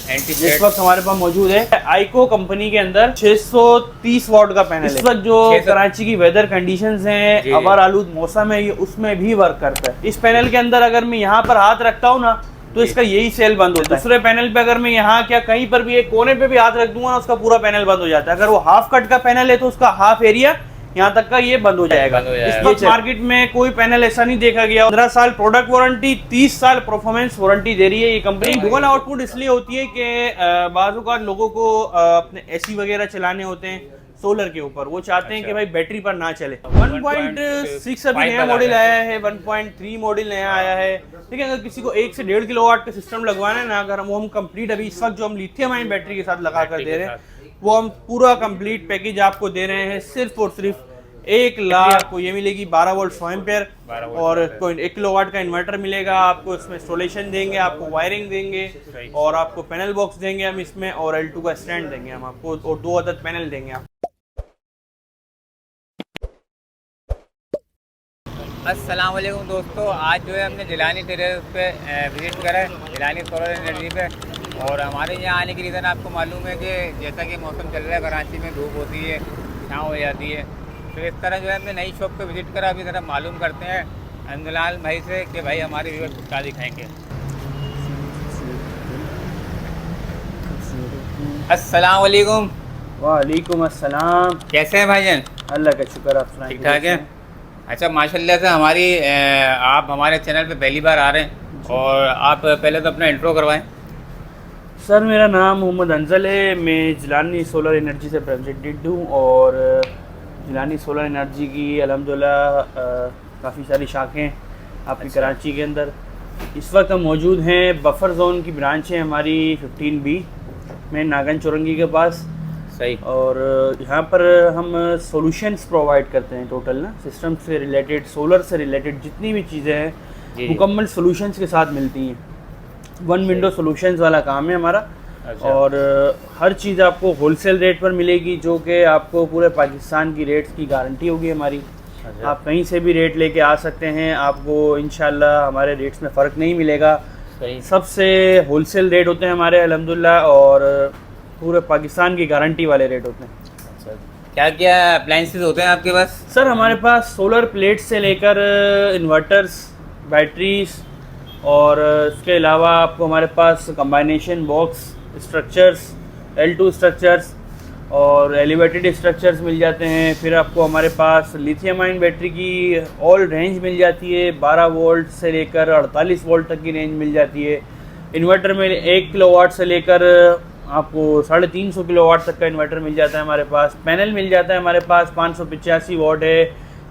इस वक्त हमारे पास मौजूद है आइको कंपनी के अंदर 630 वॉट का पैनल है। इस वक्त जो कराची की वेदर कंडीशंस हैं, आबार आलूद मौसम है, ये उसमें भी वर्क करता है। इस पैनल के अंदर अगर मैं यहाँ पर हाथ रखता हूँ ना तो इसका यही सेल बंद होता है। दूसरे पैनल पे अगर मैं यहाँ क्या कहीं पर भी एक कोने पे भी हाथ रख दूंगा ना, उसका पूरा पैनल बंद हो जाता है। अगर वो हाफ कट का पैनल है तो उसका हाफ एरिया यहाँ तक का ये बंद हो जाएगा। इस वक्त मार्केट में कोई पैनल ऐसा नहीं देखा गया। 15 साल प्रोडक्ट वारंटी, 30 साल परफॉर्मेंस वारंटी दे रही है ये कंपनी। डुअल आउटपुट इसलिए होती है कि बाज़ लोगों को अपने एसी वगैरह चलाने होते हैं सोलर के ऊपर, वो चाहते हैं कि भाई बैटरी पर ना चले। 1.6 अभी नया मॉडल आया है, 1.3 मॉडल नया आया है। ठीक है, अगर किसी को 1 से 1.5 किलोवाट का सिस्टम लगवाना है ना, अगर हम कंप्लीट अभी इस वक्त जो हम लिथियम आयन बैटरी के साथ लगा कर दे रहे हैं, वो हम पूरा कंप्लीट पैकेज आपको दे रहे हैं सिर्फ और सिर्फ 1 लाख को। ये मिलेगी 12 वोल्ट 100 एम्पेयर और 1 किलोवाट का इन्वर्टर मिलेगा आपको। इसमें इंस्टॉलेशन देंगे, आपको वायरिंग देंगे और आपको पैनल बॉक्स देंगे हम इसमें, और L2 का स्टैंड देंगे हम आपको, और 2 अदद पैनल देंगे आपको। अस्सलाम वालेकुम दोस्तों, आज जो है हमने जिलानी टेरेस पे विज़िट करा है, जिलानी सोलर एनर्जी पे। और हमारे यहाँ आने की रीज़न आपको मालूम है कि जैसा कि मौसम चल रहा है, कराची में धूप होती है, छाँव हो जाती है, तो इस तरह जो है हमने नई शॉप पे विज़िट करा। अभी ज़रा मालूम करते हैं अंदलाल भाई से कि भाई हमारे व्यूअर्स को क्या दिखाएँगे। अस्सलाम वालेकुम। वालेकुम अस्सलाम। कैसे हैं भाईजान? अल्लाह का शुक्र, आप सुनाइए। ठीक ठाक है। अच्छा, माशाल्लाह से आप हमारे चैनल पे पहली बार आ रहे हैं, और आप पहले तो अपना इंट्रो करवाएं। सर, मेरा नाम मोहम्मद अंजल है, मैं जिलानी सोलर एनर्जी से रिप्रेजेंटेटिव हूँ, और जिलानी सोलर एनर्जी की अल्हम्दुलिल्लाह काफ़ी सारी शाखें आपकी कराची के अंदर। इस वक्त हम मौजूद हैं बफर जोन की ब्रांच है हमारी 15B में, नागन चौरंगी के पास। सही। और यहाँ पर हम सॉल्यूशंस प्रोवाइड करते हैं टोटल ना, सिस्टम से रिलेटेड, सोलर से रिलेटेड जितनी भी चीज़ें हैं मुकम्मल सॉल्यूशंस के साथ मिलती हैं। वन विंडो सॉल्यूशंस वाला काम है हमारा। अच्छा। और हर चीज़ आपको होलसेल रेट पर मिलेगी, जो कि आपको पूरे पाकिस्तान की रेट्स की गारंटी होगी हमारी। अच्छा। आप कहीं से भी रेट लेके आ सकते हैं, आपको इंशाल्लाह हमारे रेट्स में फ़र्क नहीं मिलेगा। सही। सबसे होलसेल रेट होते हैं हमारे अल्हम्दुलिल्लाह, और पूरे पाकिस्तान की गारंटी वाले रेट होते हैं। अच्छा, क्या क्या अप्लायंसेस होते हैं आपके पास? सर, हमारे पास सोलर प्लेट से लेकर इन्वर्टर्स, बैटरीज, और उसके अलावा आपको हमारे पास कम्बाइनेशन बॉक्स स्ट्रक्चर्स, L2 स्ट्रक्चर्स और एलिवेटेड स्ट्रक्चर्स मिल जाते हैं। फिर आपको हमारे पास लिथियम आयन बैटरी की ऑल रेंज मिल जाती है, 12 वोल्ट से लेकर 48 वोल्ट तक की रेंज मिल जाती है। इन्वर्टर में 1 किलोवाट से लेकर आपको 350 किलोवाट तक का इन्वर्टर मिल जाता है हमारे पास। पैनल मिल जाता है हमारे पास 585 वॉट है,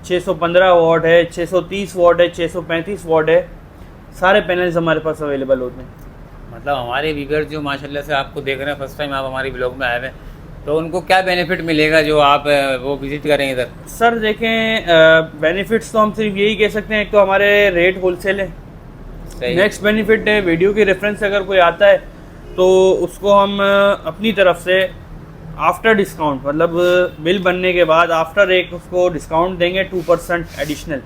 615 वॉट है, 630 वॉट है, 635 वॉट है। सारे पैनल्स हमारे पास अवेलेबल होते हैं। मतलब हमारे व्यूअर्स जो माशाल्लाह से आपको देख रहे हैं, फर्स्ट टाइम आप हमारे ब्लॉग में आए हैं, तो उनको क्या बेनिफिट मिलेगा जो आप वो विजिट करेंगे इधर? सर देखें, बेनिफिट्स तो हम सिर्फ यही कह सकते हैं, एक तो हमारे रेट होलसेल है। नेक्स्ट बेनिफिट है, वीडियो की रेफरेंस अगर कोई आता है तो उसको हम अपनी तरफ से आफ्टर डिस्काउंट, मतलब बिल बनने के बाद आफ्टर एक उसको डिस्काउंट देंगे 2% एडिशनल।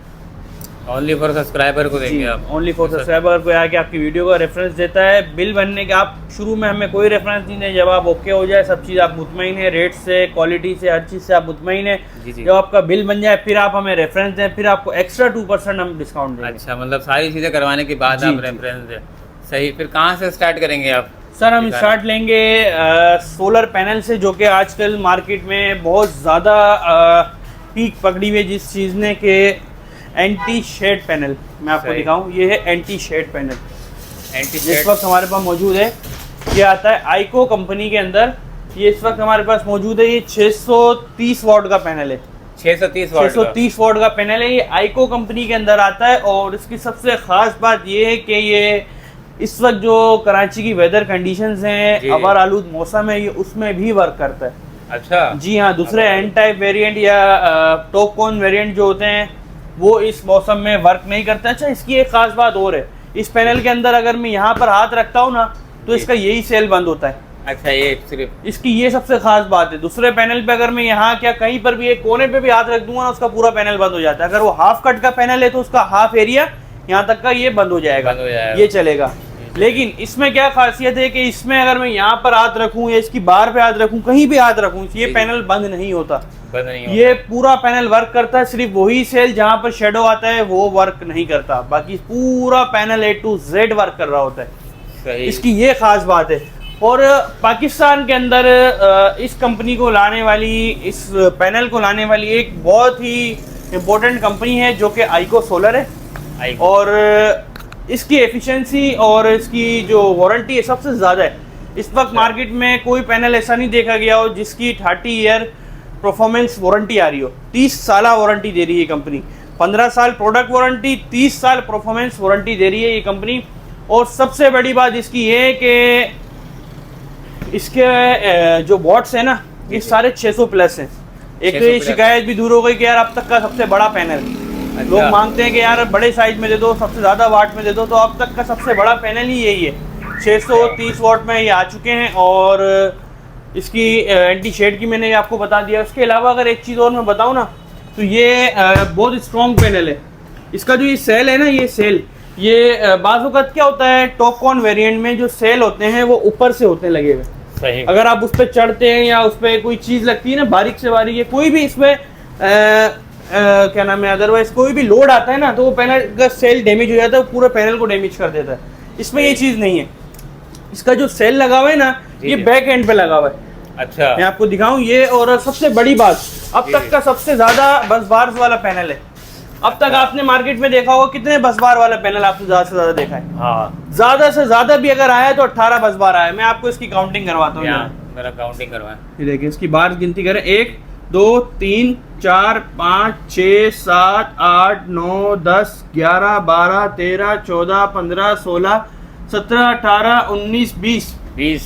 ओनली फॉर सब्सक्राइबर को देंगे आप? ओनली फॉर सब्सक्राइबर को आके आपकी वीडियो का रेफरेंस देता है। बिल बनने के आप शुरू में हमें कोई रेफरेंस नहीं दें, जब आप ओके हो जाए, सब चीज़ आप मुतमईन है, रेट से, क्वालिटी से, हर चीज़ से आप मुतमईन है, जब आपका बिल बन जाए फिर आप हमें रेफरेंस दें, फिर आपको एक्स्ट्रा 2% हम डिस्काउंट देंगे। अच्छा, मतलब सारी चीज़ें करवाने के बाद आप रेफरेंस दें। सही। फिर कहाँ से स्टार्ट करेंगे आप? सर, हम स्टार्ट लेंगे सोलर पैनल से, जो कि आजकल मार्केट में बहुत ज़्यादा पीक पकड़ी हुई है जिस चीज़ ने के एंटी शेड पैनल। मैं आपको दिखाऊं, ये है anti shade panel. Anti shade इस वक्त हमारे पास मौजूद है, ये आता है आइको कंपनी के अंदर। ये इस वक्त हमारे पास मौजूद है, ये 630 वॉट का पैनल है। 630 वॉट का पैनल है, ये आइको कंपनी के अंदर आता है। और इसकी सबसे खास बात ये है कि ये इस वक्त जो कराची की वेदर कंडीशंस हैं, आबार आलूद मौसम है, ये उसमें भी वर्क करता है। अच्छा। जी हाँ, दूसरे एन टाइप वेरिएंट या टॉप कॉन वेरिएंट जो होते हैं वो इस मौसम में वर्क नहीं करते। अच्छा, इसकी एक खास बात और है, इस पैनल के अंदर अगर मैं यहाँ पर हाथ रखता हूँ ना तो इसका यही सेल बंद होता है। अच्छा, ये सिर्फ इसकी ये सबसे खास बात है। दूसरे पैनल पे अगर मैं यहाँ क्या कहीं पर भी एक कोने पे भी हाथ रख दूंगा ना, उसका पूरा पैनल बंद हो जाता है। अगर वो हाफ कट का पैनल है तो उसका हाफ एरिया यहाँ तक का ये बंद हो जाएगा, ये चलेगा। लेकिन इसमें क्या खासियत है कि इसमें अगर मैं यहाँ पर हाथ रखूँ या इसकी बार पे हाथ रखूँ, कहीं भी हाथ रखूँ, ये पैनल बंद नहीं होता। ये पूरा पैनल वर्क करता है। सिर्फ वही सेल जहाँ पर शेडो आता है वो वर्क नहीं करता, बाकी पूरा panel A to Z work कर रहा होता है। इसकी ये खास बात है। और पाकिस्तान के अंदर इस कंपनी को लाने वाली, इस पैनल को लाने वाली एक बहुत ही इम्पोर्टेंट कंपनी है जो कि आइको सोलर है। और इसकी एफिशिएंसी और इसकी जो वारंटी है सबसे ज़्यादा है। इस वक्त मार्केट में कोई पैनल ऐसा नहीं देखा गया हो जिसकी 30 ईयर परफॉर्मेंस वारंटी आ रही हो। 30 साल वारंटी दे रही है कंपनी, 15 साल प्रोडक्ट वारंटी, 30 साल परफॉर्मेंस वारंटी दे रही है ये कंपनी। और सबसे बड़ी बात इसकी ये है कि इसके जो वॉट्स है ना, ये सारे 600 प्लस हैं। एक तो ये शिकायत भी दूर हो गई कि यार अब तक का सबसे बड़ा पैनल, लोग मांगते हैं कि यार बड़े साइज में दे दो, सबसे ज़्यादा वाट में दे दो, तो अब तक का सबसे बड़ा पैनल ही यही है। 630 वाट में ये आ चुके हैं। और इसकी एंटी शेड की मैंने आपको बता दिया। उसके अलावा अगर एक चीज़ और मैं बताऊँ ना, तो ये बहुत स्ट्रॉन्ग पैनल है। इसका जो ये सेल है ना, ये सेल, ये बाज़ वक़्त क्या होता है, टॉप कॉन वेरिएंट में जो सेल होते हैं वो ऊपर से होते हैं लगे हुए। सही। अगर आप उस पर चढ़ते हैं या उस पर कोई चीज़ लगती है ना बारीक से बारीक, ये कोई भी इसमें क्या नाम है, अदरवाइज कोई भी लोड आता है ना, तो वो पैनल का सेल डैमेज हो जाता है, वो पूरे पैनल को डैमेज कर देता है। इसमें ये चीज़ नहीं है। इसका जो सेल लगा हुआ है ना, ये बैक एंड पे लगा हुआ है। अच्छा, मैं आपको दिखाऊं ये। और सबसे बड़ी बात, अब तक का सबसे ज्यादा बस बार वाला पैनल है। अब तक आपने मार्केट में देखा होगा कितने बस बार वाला पैनल आपने ज्यादा से ज्यादा देखा है? हाँ, ज्यादा से ज्यादा भी अगर आया तो 18 बस बार आया। मैं आपको इसकी काउंटिंग करवाता हूँ। मेरा काउंटिंग करवाएं। ये देखिए, इसकी बार गिनती करें, 1 2 3 4 5 6 7 8 9 10 11 12 13 14 15 16 17 18 19 20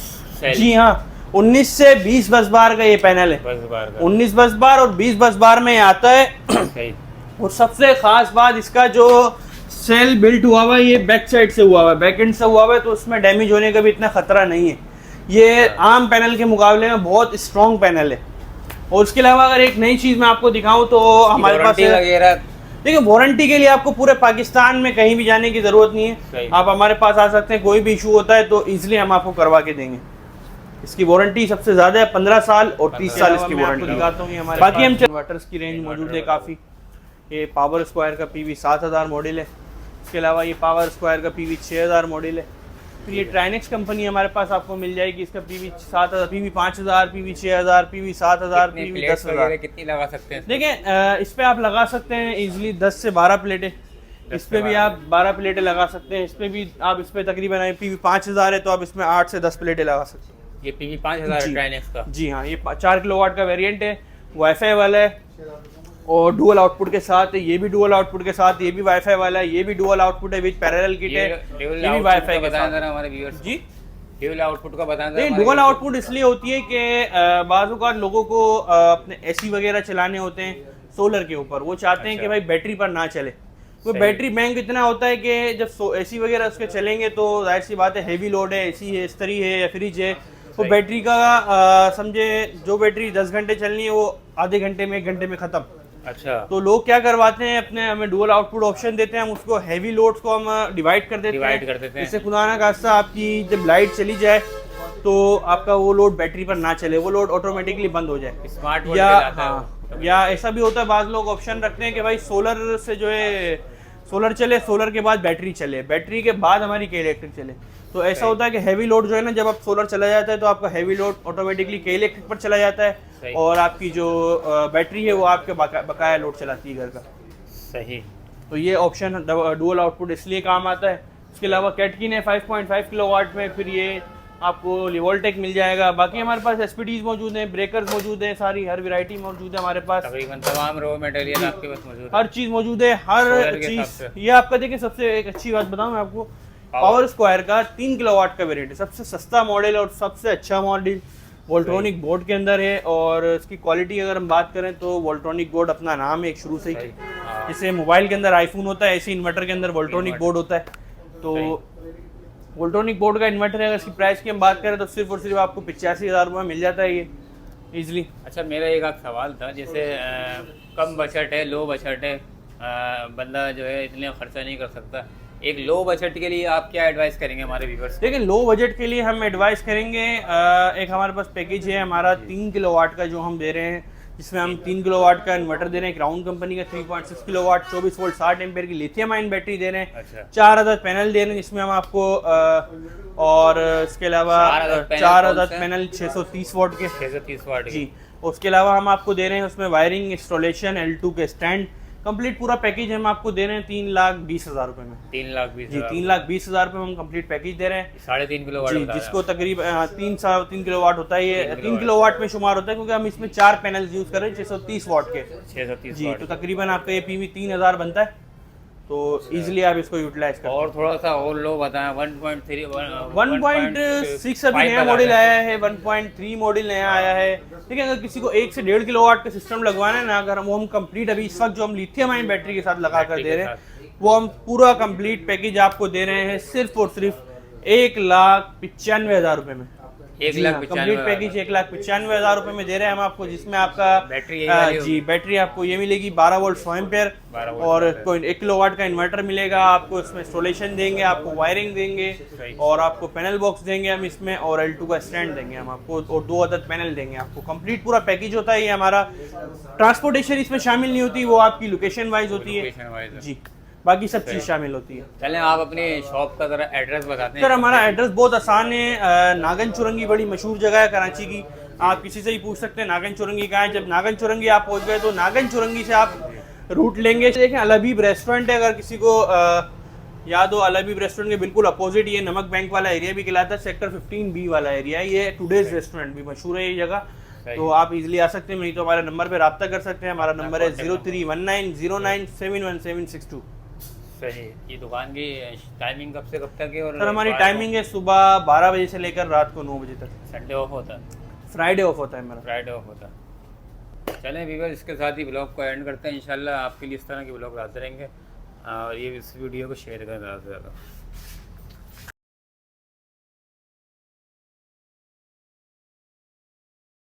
जी हाँ, 19 से 20 बस बार का ये पैनल है। 19 बस बार और 20 बस बार में आता है। और सबसे खास बात, इसका जो सेल बिल्ट हुआ हुआ है ये बैक साइड से हुआ हुआ है, बैक एंड से हुआ हुआ है, तो उसमें डैमेज होने का भी इतना खतरा नहीं है। ये आम पैनल के मुकाबले में बहुत स्ट्रॉन्ग पैनल है। और उसके अलावा अगर एक नई चीज़ मैं आपको दिखाऊं तो हमारे पास देखिए, वारंटी के लिए आपको पूरे पाकिस्तान में कहीं भी जाने की ज़रूरत नहीं है। आप हमारे पास आ सकते हैं, कोई भी इशू होता है तो ईजिली हम आपको करवा के देंगे। इसकी वारंटी सबसे ज़्यादा है, 15 साल और 30 साल इसकी वारंटी दिखाता हूँ। हमारे बाकी हम इन्वर्टर्स की रेंज मौजूद है काफ़ी। ये पावर स्क्वायर का PV 7000 मॉडल है। इसके अलावा ये पावर स्क्वायर का PV 6000 मॉडल है। फिर ये ट्राइनेक्स कंपनी हमारे पास आपको मिल जाएगी। इसका PV 7000, PV 5000, PV 6000, PV 7000, PV 10000। कितनी लगा सकते हैं? देखिए, इस पे आप लगा सकते हैं इजीली 10 से 12 प्लेटें। इस पे भी आप 12 प्लेटें लगा सकते हैं। इस पे भी आप, इस पे तकरीबन PV 5000 है तो आप इसमें 8 से 10 प्लेटें लगा सकते हैं। ये PV 5000 ट्राइनेक्स का? जी हाँ, ये 4 किलोवाट का वेरिएंट है, वाईफाई वाला है और डुअल आउटपुट के साथ है। ये भी डुअल आउटपुट के साथ, ये भी वाईफाई वाला है, ये भी डुअल आउटपुट है विद पैरेलल किट है, ये भी वाईफाई के साथ। हमारे व्यूअर्स जी डुअल आउटपुट का बताएं। नहीं, डुअल आउटपुट इसलिए होती है कि बाज़ औक़ात लोगों को अपने AC वगैरह चलाने होते हैं सोलर के ऊपर, वो चाहते हैं कि भाई बैटरी पर ना चले। तो बैटरी बैंक इतना होता है कि जब AC वगैरह उसके चलेंगे तो जाहिर सी बात है, हैवी लोड है, AC है, इस्त्री है या फ्रिज है, तो बैटरी का समझे जो बैटरी 10 घंटे चलनी है वो आधे घंटे में 1 घंटे में ख़त्म। अच्छा, तो लोग क्या करवाते हैं, अपने हमें डुअल आउटपुट ऑप्शन देते हैं, हम उसको हैवी लोड्स को हम डिवाइड कर देते हैं। इससे खुदा ना खास्ता आपकी जब लाइट चली जाए तो आपका वो लोड बैटरी पर ना चले, वो लोड ऑटोमेटिकली बंद हो जाए। स्मार्ट या ऐसा भी होता है, बाज़ लोग ऑप्शन रखते हैं कि भाई सोलर से जो है सोलर चले, सोलर के बाद बैटरी चले, बैटरी के बाद हमारी के इलेक्ट्रिक चले। तो ऐसा होता है कि हैवी लोड जो है ना, जब आप सोलर चला जाता है तो आपका हैवी लोड ऑटोमेटिकली के इलेक्ट्रिक पर चला जाता है और आपकी जो बैटरी है वो आपके बकाया लोड चलाती है घर का। सही। तो ये ऑप्शन डुअल आउटपुट इसलिए काम आता है। उसके अलावा कैटकिन है 5.5 किलोवाट में, फिर ये आपको लिवोल्टेक मिल जाएगा। बाकी हमारे पास SPDs मौजूद हैं, ब्रेकर्स मौजूद हैं, सारी हर वैरायटी मौजूद है हमारे पास। तकरीबन तमाम रॉ मटेरियल आपके पास मौजूद है, हर चीज़ मौजूद है, हर चीज़। ये आपका देखिए, सबसे एक अच्छी बात बताऊं मैं आपको, पावर स्क्वायर का 3 किलोवाट का वेरिएंट है, सबसे सस्ता मॉडल और सबसे अच्छा मॉडल वोल्ट्रॉनिक बोर्ड के अंदर है। और इसकी क्वालिटी अगर हम बात करें तो वोल्ट्रॉनिक बोर्ड अपना नाम है एक शुरू से ही। जैसे मोबाइल के अंदर आईफोन होता है, ऐसे इन्वर्टर के अंदर वोल्ट्रॉनिक बोर्ड होता है। तो वोल्ट्रॉनिक बोर्ड का इन्वर्टर है, अगर इसकी प्राइस की हम बात करें तो सिर्फ और सिर्फ आपको 85,000 रुपये मिल जाता है ये ईजिली। अच्छा, मेरा एक सवाल था, जैसे कम बजट है, लो बजट है, बंदा जो है इतने खर्चा नहीं कर सकता, एक लो बजट के लिए आप क्या एडवाइस करेंगे हमारे व्यूअर्स? देखिए लो बजट के लिए हम एडवाइस करेंगे, एक हमारे पास पैकेज है हमारा 3 किलोवाट का जो हम दे रहे हैं, जिसमें हम 3 किलोवाट का इन्वर्टर दे रहे हैं, क्राउन कंपनी का 3.6 किलोवाट 24 वोल्ट 60 एम्पेयर की लिथियम आयन बैटरी दे रहे हैं। अच्छा। 4 अदद पैनल दे रहे हैं जिसमें हम आपको और इसके अलावा 4 अदद पैनल 630 वोल्ट के 630 वाट जी। उसके अलावा हम आपको दे रहे हैं उसमें वायरिंग, इंस्टॉलेशन, L2 के स्टैंड, कंप्लीट पूरा पैकेज हम आपको दे रहे हैं 3,20,000 रुपए में। 3,20,000 जी 3,20,000 रुपए में हम कंप्लीट पैकेज दे रहे हैं। 3.5 किलोवाट जी, जिसको तकरीबन 3 किलोवाट होता है, ये 3 किलोवाट में शुमार होता है क्योंकि हम इसमें 4 पैनल यूज कर रहे हैं 630 वाट के 630 जी। वाट। तो तकरीबन आपका ये पीवी 3,000 बनता है, तो इजीली आप इसको यूटिलाइज कर। और थोड़ा सा और लो बताएं। 1.3 1.6 अभी नया मॉडल आया है, 1.3 मॉडल नया आया है। ठीक है, अगर किसी को 1 से 1.5 किलोवाट का सिस्टम लगवाना है ना, अगर वो हम कंप्लीट अभी इस वक्त जो हम लिथियम आयन बैटरी के साथ लगा कर दे रहे हैं, वो हम पूरा कंप्लीट पैकेज आपको दे रहे हैं सिर्फ और सिर्फ 1,95,000 रुपए में। 1,95,000 कंप्लीट पैकेज 1,95,000 रुपए में दे रहे हैं हम आपको, जिसमें आपका बैटरी जी बैटरी आपको ये मिलेगी 12 वोल्ट 100 एम्पेयर 12 वोल्ट और कोई 1 किलोवाट का इन्वर्टर मिलेगा आपको। इसमें इंस्टॉलेशन देंगे, आपको वायरिंग देंगे और आपको पैनल बॉक्स देंगे हम इसमें, और L2 का स्टैंड देंगे हम आपको, और 2 अदद पैनल देंगे आपको। कंप्लीट पूरा पैकेज होता है ये हमारा। ट्रांसपोर्टेशन इसमें शामिल नहीं होती, वो आपकी लोकेशन वाइज होती है जी, बाकी सब चीज़ शामिल होती है। चलें आप अपनी शॉप का जरा एड्रेस बताते हैं। सर हमारा एड्रेस बहुत आसान है, नागन चुरंगी बड़ी मशहूर जगह है कराची की। आप किसी से ही पूछ सकते हैं नागन चुरंगी कहाँ है। जब नागन चुरंगी आप पहुंच गए तो नागन चुरंगी से आप रूट लेंगे। देखें अल हबीब रेस्टोरेंट है, अगर किसी को याद हो, अल हबीब रेस्टोरेंट के बिल्कुल अपोजिट ये नमक बैंक वाला एरिया भी कहलाता है, सेक्टर 15B वाला एरिया है। ये टुडेज रेस्टोरेंट भी मशहूर है ये जगह, तो आप इजीली आ सकते हैं, नहीं तो हमारे नंबर पे रब्ता कर सकते हैं। हमारा नंबर है 0319097762। सही। ये दुकान की टाइमिंग कब से कब तक है? और सर हमारी टाइमिंग है सुबह 12 बजे से लेकर रात को 9 बजे तक। संडे ऑफ होता है? फ्राइडे ऑफ होता है मेरा। फ्राइडे ऑफ होता है। चलें व्यूअर्स, इसके साथ ही ब्लॉग को एंड करते हैं। इंशाल्लाह आपके लिए इस तरह के ब्लॉग आते रहेंगे, और ये इस वीडियो को शेयर करें ज़्यादा से ज़्यादा।